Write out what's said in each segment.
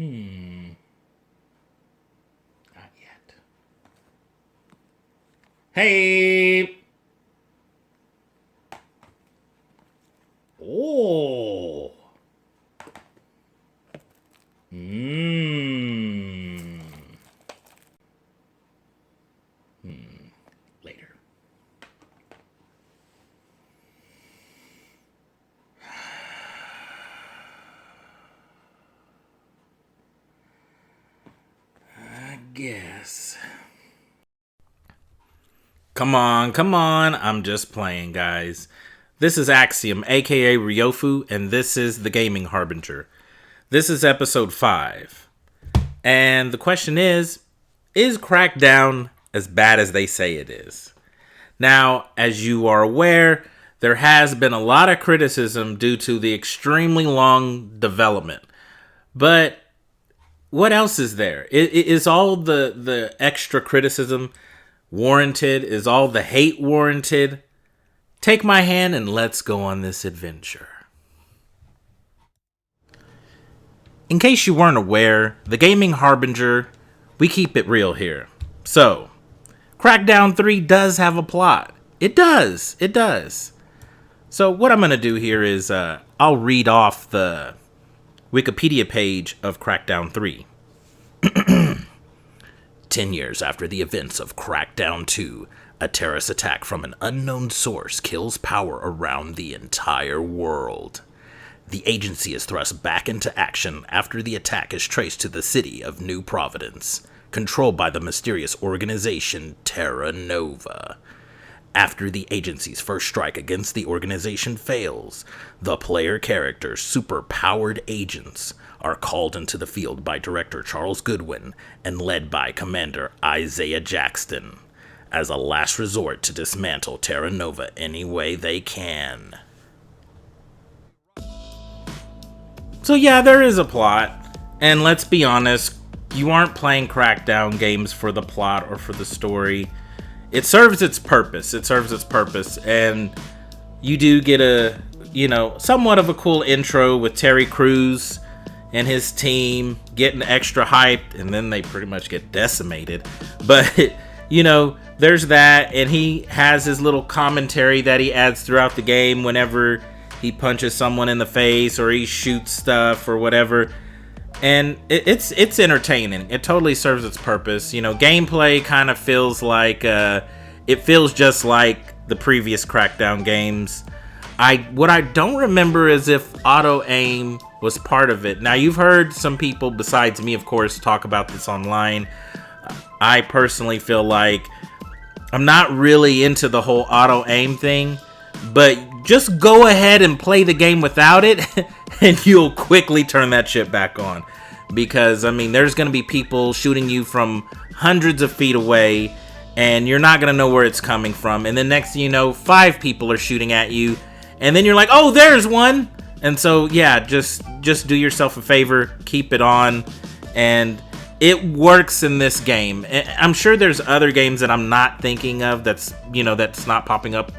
Not yet. Hey! Oh! Mmm. Later. I guess. Come on, come on. I'm just playing, guys. This is Axiom, aka Ryofu, and this is the Gaming Harbinger. This is episode 5. And the question is Crackdown as bad as they say it is? Now, as you are aware, there has been a lot of criticism due to the extremely long development. But what else is there? Is all the extra criticism warranted? Is all the hate warranted? Take my hand and let's go on this adventure. In case you weren't aware, the Gaming Harbinger, we keep it real here. So, Crackdown 3 does have a plot. It does. So what I'm going to do here is I'll read off the Wikipedia page of Crackdown 3. 10 years after the events of Crackdown 2, a terrorist attack from an unknown source kills power around the entire world. The agency is thrust back into action after the attack is traced to the city of New Providence, controlled by the mysterious organization Terra Nova. After the agency's first strike against the organization fails, the player character's super-powered agents are called into the field by director Charles Goodwin and led by Commander Isaiah Jackson as a last resort to dismantle Terra Nova any way they can. So yeah, there is a plot, and let's be honest, you aren't playing Crackdown games for the plot or for the story. It serves its purpose. And you do get a, somewhat of a cool intro with Terry Crews and his team getting extra hyped, and then they pretty much get decimated. But, there's that, and he has his little commentary that he adds throughout the game whenever he punches someone in the face or he shoots stuff or whatever. And it's entertaining. It totally serves its purpose. Gameplay kind of feels like it feels just like the previous Crackdown games. What I don't remember is if auto aim was part of it. Now, you've heard some people besides me, of course, talk about this online. I personally feel like I'm not really into the whole auto aim thing, but just go ahead and play the game without it and you'll quickly turn that shit back on. Because, there's going to be people shooting you from hundreds of feet away, and you're not going to know where it's coming from. And then next thing you know, 5 people are shooting at you, and then you're like, oh, there's one! And so, yeah, just do yourself a favor, keep it on, and it works in this game. I'm sure there's other games that I'm not thinking of that's not popping up,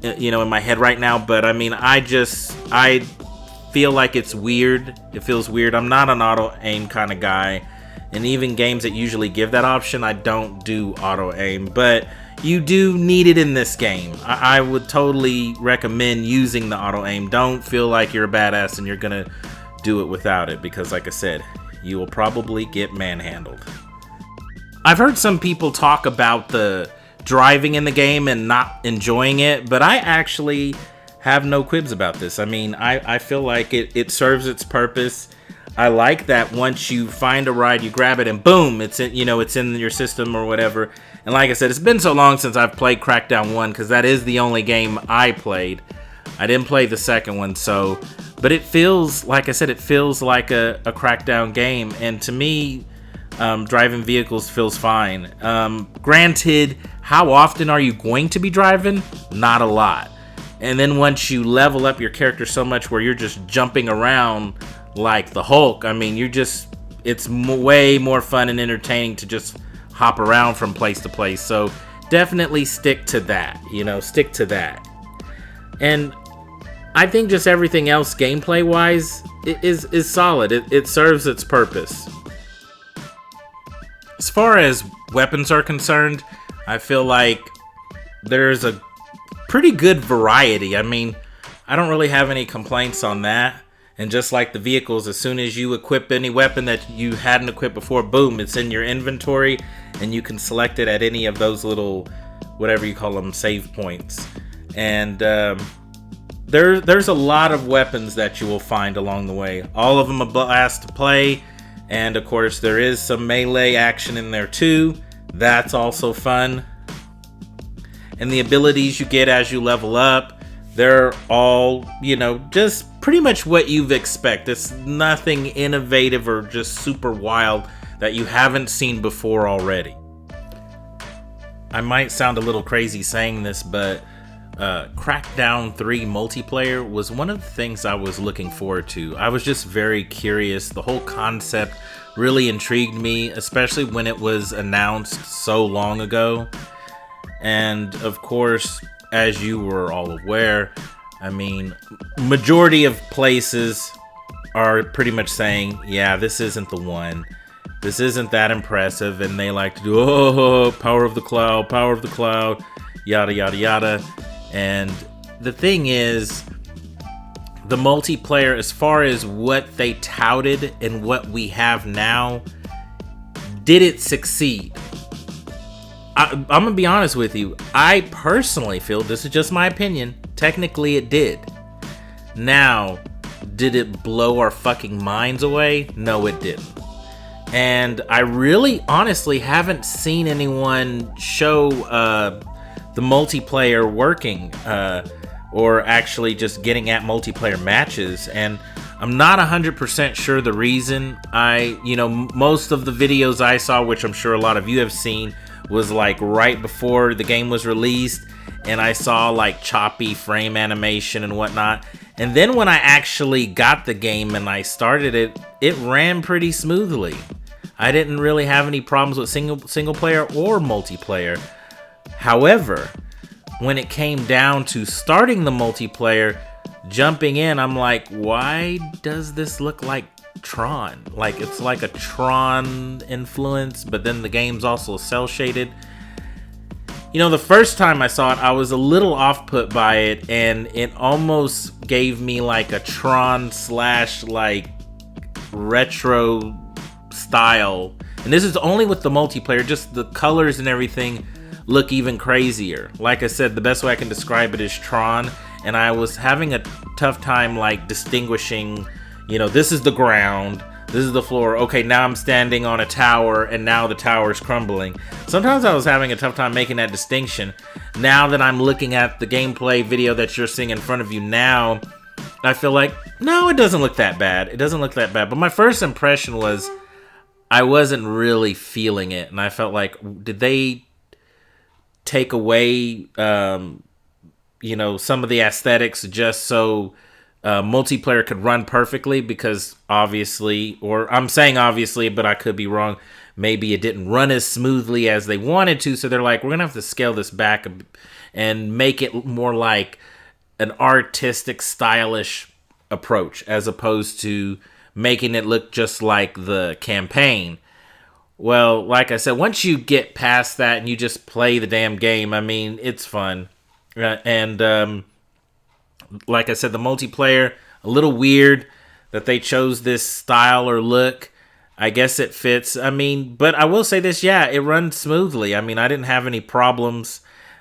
in my head right now, but, I feel like it's weird. It feels weird. I'm not an auto aim kind of guy, and even games that usually give that option, I don't do auto aim, but you do need it in this game. I would totally recommend using the auto aim. Don't feel like you're a badass and you're gonna do it without it, because like I said, you will probably get manhandled. I've heard some people talk about the driving in the game and not enjoying it, but I actually have no quibs about this. I feel like it serves its purpose. I like that once you find a ride, you grab it and boom, it's in your system or whatever. And like I said, it's been so long since I've played Crackdown 1 because that is the only game I played. I didn't play the second one, but it feels, like I said, it feels like a Crackdown game. And to me, driving vehicles feels fine. Granted, how often are you going to be driving? Not a lot. And then once you level up your character so much where you're just jumping around like the Hulk, it's way more fun and entertaining to just hop around from place to place. So definitely stick to that, stick to that. And I think just everything else gameplay wise is solid. It serves its purpose. As far as weapons are concerned, I feel like there's a pretty good variety. I mean, I don't really have any complaints on that. And just like the vehicles, as soon as you equip any weapon that you hadn't equipped before, boom, it's in your inventory, and you can select it at any of those little, whatever you call them, save points. And there's a lot of weapons that you will find along the way. All of them a blast to play, and of course there is some melee action in there too. That's also fun. And the abilities you get as you level up, they're all, you know, just pretty much what you've expected. It's nothing innovative or just super wild that you haven't seen before already. I might sound a little crazy saying this, but Crackdown 3 multiplayer was one of the things I was looking forward to. I was just very curious. The whole concept really intrigued me, especially when it was announced so long ago. And of course, as you were all aware, I mean, majority of places are pretty much saying, yeah, this isn't the one. This isn't that impressive. And they like to do, oh, power of the cloud, yada, yada, yada. And the thing is, the multiplayer, as far as what they touted and what we have now, did it succeed? I'm gonna be honest with you. I personally feel, this is just my opinion, technically it did. Now, did it blow our fucking minds away? No, it didn't. And I really honestly haven't seen anyone show the multiplayer working or actually just getting at multiplayer matches. And I'm not 100% sure the reason. Most of the videos I saw, which I'm sure a lot of you have seen, was like right before the game was released, and I saw like choppy frame animation and whatnot. And then when I actually got the game and I started it, it ran pretty smoothly. I didn't really have any problems with single player or multiplayer. However, when it came down to starting the multiplayer, jumping in, I'm like, why does this look like Tron? Like, it's like a Tron influence, but then the game's also cel shaded. You know, the first time I saw it, I was a little off put by it, and it almost gave me like a Tron / like retro style. And this is only with the multiplayer, just the colors and everything look even crazier. Like I said, the best way I can describe it is Tron, and I was having a tough time like distinguishing, this is the ground, this is the floor, okay, now I'm standing on a tower, and now the tower is crumbling. Sometimes I was having a tough time making that distinction. Now that I'm looking at the gameplay video that you're seeing in front of you now, I feel like, no, it doesn't look that bad. It doesn't look that bad. But my first impression was I wasn't really feeling it, and I felt like, did they take away, some of the aesthetics just so multiplayer could run perfectly? Because obviously, or I'm saying obviously, but I could be wrong, maybe it didn't run as smoothly as they wanted to, so they're like, we're gonna have to scale this back and make it more like an artistic, stylish approach, as opposed to making it look just like the campaign. Well, like I said, once you get past that and you just play the damn game, I mean, it's fun. And like I said, the multiplayer, a little weird that they chose this style or look. I guess it fits. I mean, but I will say this, yeah, it runs smoothly. I mean, I didn't have any problems.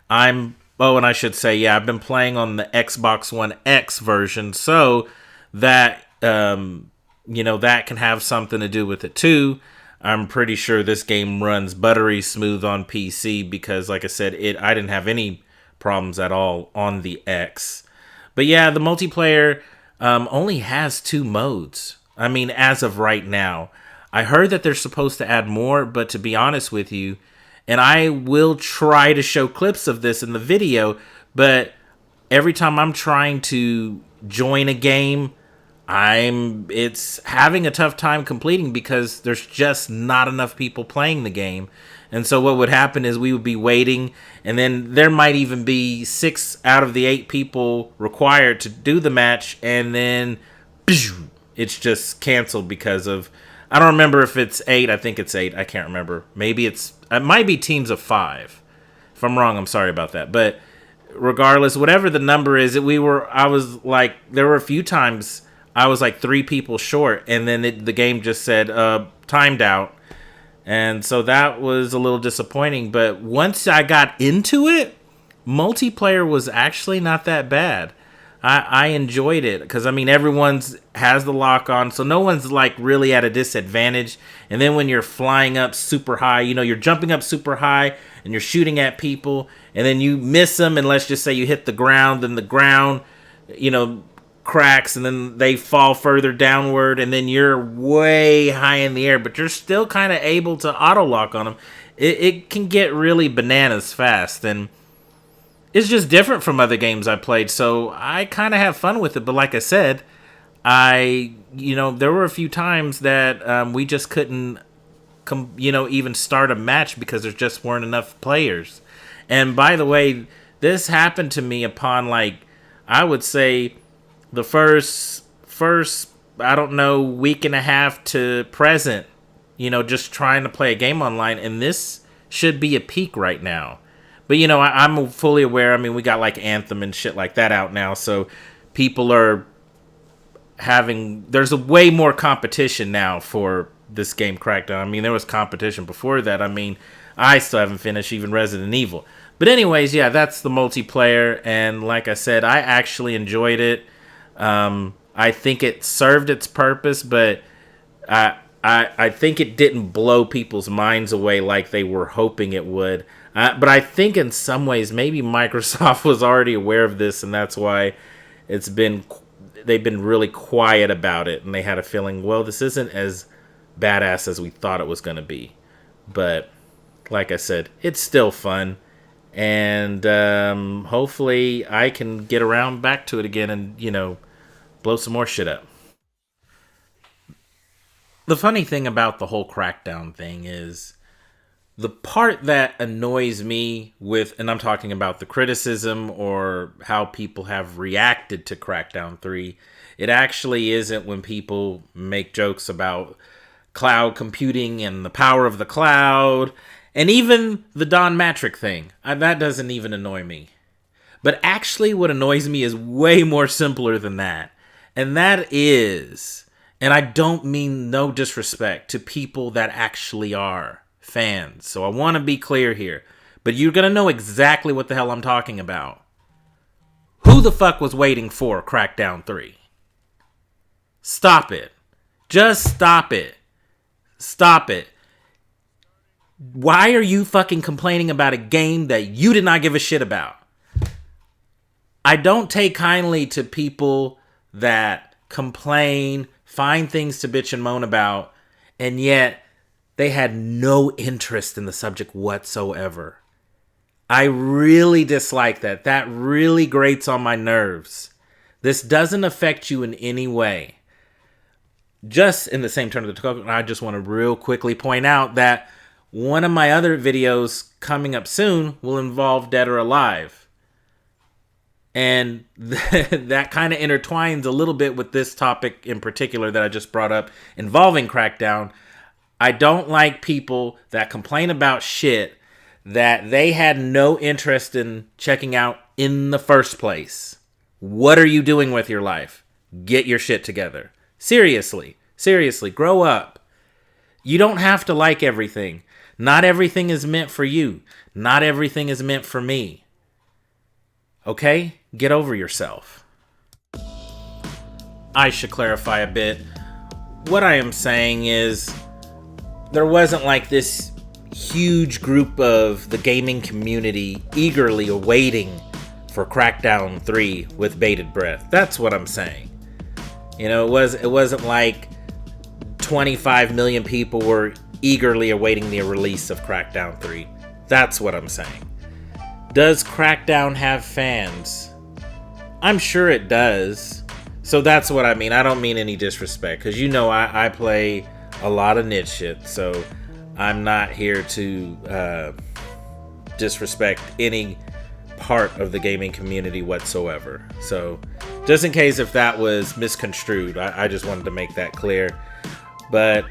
And I should say, yeah, I've been playing on the Xbox One X version, so that, that can have something to do with it too. I'm pretty sure this game runs buttery smooth on PC because, like I said, I didn't have any problems at all on the X. But yeah, the multiplayer only has 2 modes. I mean, as of right now. I heard that they're supposed to add more, but to be honest with you, and I will try to show clips of this in the video, but every time I'm trying to join a game, it's having a tough time completing because there's just not enough people playing the game. And so what would happen is we would be waiting, and then there might even be 6 out of the 8 people required to do the match, and then it's just canceled because of, I don't remember if it's 8. I think it's 8. I can't remember. Maybe it might be teams of 5. If I'm wrong, I'm sorry about that. But regardless, whatever the number is, there were a few times I was like 3 people short, and then the game just said timed out. And so that was a little disappointing. But once I got into it, multiplayer was actually not that bad. I enjoyed it because, I mean, has the lock on, so no one's like really at a disadvantage. And then when you're flying up super high, you're jumping up super high and you're shooting at people, and then you miss them, and let's just say you hit the ground, and the ground, cracks, and then they fall further downward, and then you're way high in the air, but you're still kind of able to auto lock on them. It can get really bananas fast, and it's just different from other games I played, so I kind of have fun with it. But like I said, there were a few times that we just couldn't even start a match because there just weren't enough players. And by the way, this happened to me upon, I would say the first I don't know, week and a half to present, just trying to play a game online, and this should be a peak right now. But I'm fully aware. I mean, we got Anthem and shit like that out now, so people are there's a way more competition now for this game, Crackdown. I mean, there was competition before that. I mean, I still haven't finished even Resident Evil. But anyways, yeah, that's the multiplayer, and like I said, I actually enjoyed it. I think it served its purpose, but I think it didn't blow people's minds away like they were hoping it would. But I think in some ways maybe Microsoft was already aware of this, and that's why they've been really quiet about it, and they had a feeling, well, this isn't as badass as we thought it was going to be. But like I said, it's still fun, and hopefully I can get around back to it again and blow some more shit up. The funny thing about the whole Crackdown thing is the part that annoys me and I'm talking about the criticism or how people have reacted to Crackdown 3, it actually isn't when people make jokes about cloud computing and the power of the cloud, and even the Don Matrick thing. That doesn't even annoy me. But actually what annoys me is way more simpler than that. And that is, and I don't mean no disrespect to people that actually are fans, so I want to be clear here, but you're going to know exactly what the hell I'm talking about. Who the fuck was waiting for Crackdown 3? Stop it. Just stop it. Stop it. Why are you fucking complaining about a game that you did not give a shit about? I don't take kindly to people that complain, find things to bitch and moan about, and yet they had no interest in the subject whatsoever. I really dislike that. That really grates on my nerves. This doesn't affect you in any way. Just in the same turn of the token, I just want to real quickly point out that one of my other videos coming up soon will involve Dead or Alive. And that kind of intertwines a little bit with this topic in particular that I just brought up involving Crackdown. I don't like people that complain about shit that they had no interest in checking out in the first place. What are you doing with your life? Get your shit together. Seriously, grow up. You don't have to like everything. Not everything is meant for you. Not everything is meant for me. Okay? Get over yourself. I should clarify a bit. What I am saying is there wasn't like this huge group of the gaming community eagerly awaiting for Crackdown 3 with bated breath. That's what I'm saying. It wasn't like 25 million people were eagerly awaiting the release of Crackdown 3. That's what I'm saying. Does Crackdown have fans? I'm sure it does. So that's what I mean. I don't mean any disrespect, because you know I play a lot of niche shit, so I'm not here to disrespect any part of the gaming community whatsoever. So just in case if that was misconstrued, I just wanted to make that clear. But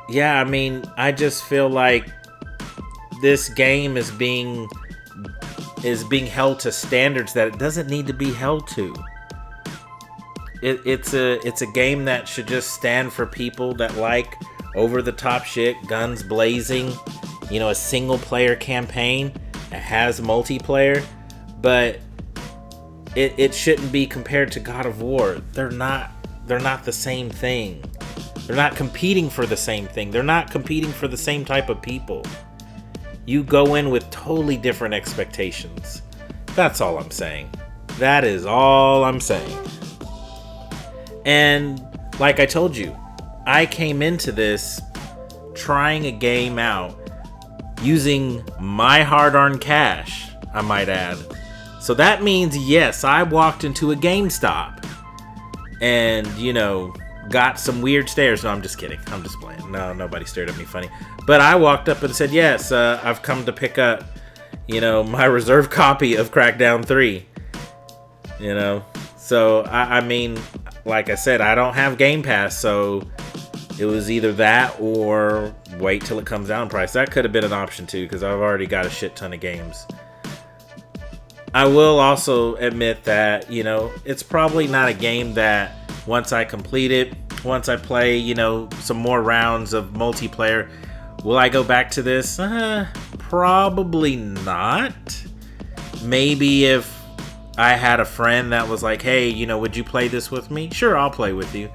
yeah, I mean, I just feel like this game is being held to standards that it doesn't need to be held to. It's a game that should just stand for people that like over-the-top shit, guns blazing, you know, a single-player campaign that has multiplayer, but it shouldn't be compared to God of War. They're not the same thing. They're not competing for the same thing. They're not competing for the same type of people. You go in with totally different expectations. That's all I'm saying. That is all I'm saying. And like I told you, I came into this trying a game out using my hard-earned cash, I might add. So that means, yes, I walked into a GameStop and, you know, got some weird stares. No, I'm just kidding. I'm just playing. No, nobody stared at me funny. But I walked up and said, yes, I've come to pick up, you know, my reserved copy of Crackdown 3. You know? So, I mean, like I said, I don't have Game Pass, so it was either that or wait till it comes down in price. That could have been an option too, because I've already got a shit ton of games. I will also admit that, you know, it's probably not a game that once I complete it, once I play, you know, some more rounds of multiplayer, will I go back to this? Probably not. Maybe if I had a friend that was like, hey, you know, would you play this with me? Sure, I'll play with you.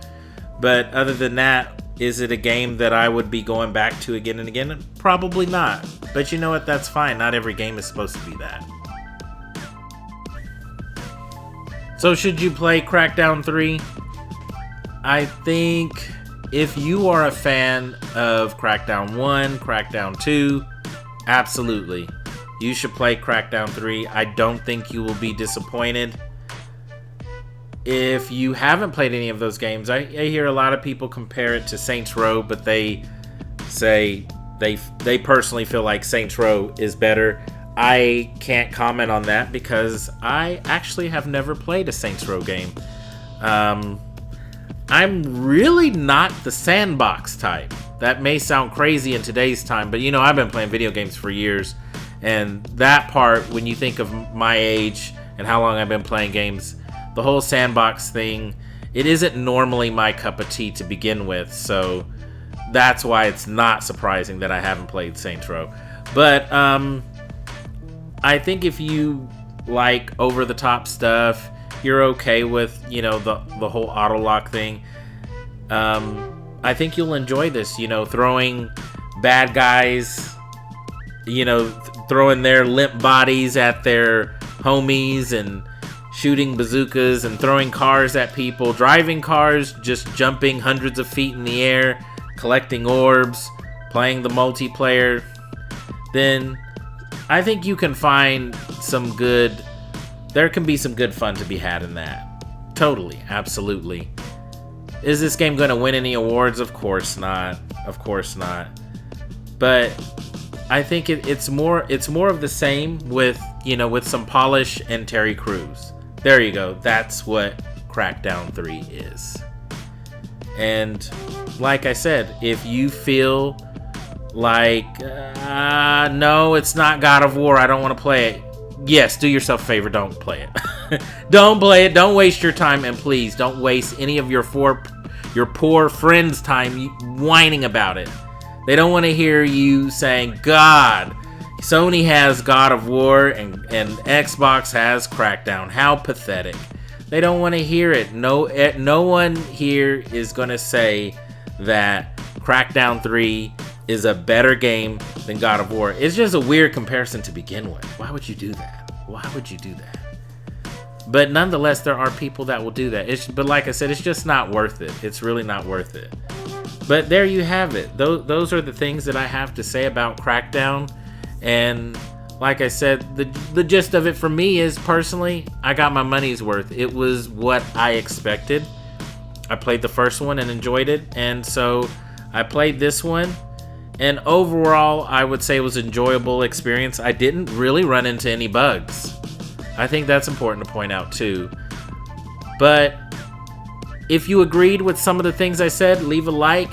But other than that, is it a game that I would be going back to again and again? Probably not. But you know what? That's fine. Not every game is supposed to be that. So should you play Crackdown 3? I think if you are a fan of Crackdown 1, Crackdown 2, absolutely. You should play Crackdown 3. I don't think you will be disappointed. If you haven't played any of those games, I hear a lot of people compare it to Saints Row, but they say they personally feel like Saints Row is better. I can't comment on that because I actually have never played a Saints Row game. I'm really not the sandbox type. That may sound crazy in today's time, but you know, I've been playing video games for years. And that part, when you think of my age and how long I've been playing games, the whole sandbox thing, it isn't normally my cup of tea to begin with. So that's why it's not surprising that I haven't played Saints Row. But I think if you like over-the-top stuff, you're okay with, you know, the whole auto lock thing. I think you'll enjoy this, you know, throwing bad guys, you know, throwing their limp bodies at their homies and shooting bazookas and throwing cars at people, driving cars, just jumping hundreds of feet in the air, collecting orbs, playing the multiplayer, then I think you can find there can be some good fun to be had in that. Totally, absolutely. Is this game going to win any awards? Of course not. Of course not. But I think it's more of the same with, you know, with some polish and Terry Crews. There you go. That's what Crackdown 3 is. And like I said, if you feel like, no, it's not God of War, I don't want to play it. Yes, do yourself a favor, don't play it. Don't play it. Don't waste your time, and please don't waste any of your poor friends' time whining about it. They don't want to hear you saying, God, Sony has God of War and Xbox has Crackdown. How pathetic. They don't want to hear it. No one here is going to say that Crackdown 3 is a better game than God of War. It's just a weird comparison to begin with. Why would you do that? Why would you do that? But nonetheless, there are people that will do that. But like I said, it's just not worth it. It's really not worth it. But there you have it. Those are the things that I have to say about Crackdown. And like I said, the gist of it for me is, personally, I got my money's worth. It was what I expected. I played the first one and enjoyed it, and so I played this one, and overall, I would say it was an enjoyable experience. I didn't really run into any bugs. I think that's important to point out too. But if you agreed with some of the things I said, leave a like.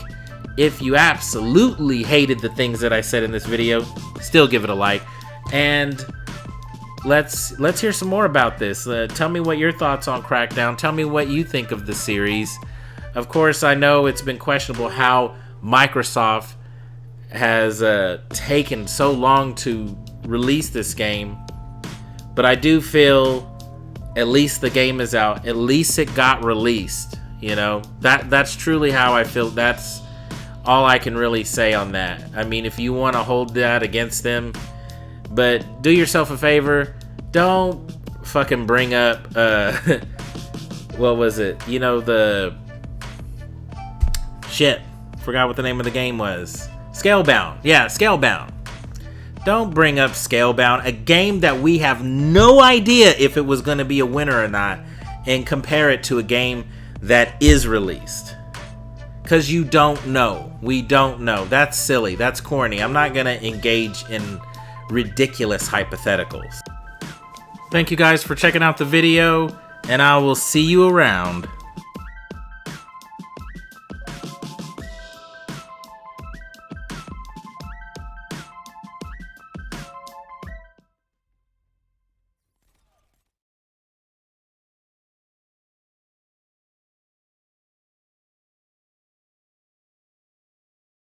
If you absolutely hated the things that I said in this video, still give it a like. And let's hear some more about this. Tell me what your thoughts on Crackdown. Tell me what you think of the series. Of course, I know it's been questionable how Microsoft has taken so long to release this game, but I do feel at least the game is out. At least it got released. You know, that's truly how I feel. That's all I can really say on that. I mean, if you want to hold that against them, but do yourself a favor, don't fucking bring up what was it? You know, the shit. Forgot what the name of the game was. Scalebound. Yeah, Scalebound. Don't bring up Scalebound, a game that we have no idea if it was going to be a winner or not, and compare it to a game that is released. Because you don't know. We don't know. That's silly. That's corny. I'm not going to engage in ridiculous hypotheticals. Thank you guys for checking out the video, and I will see you around.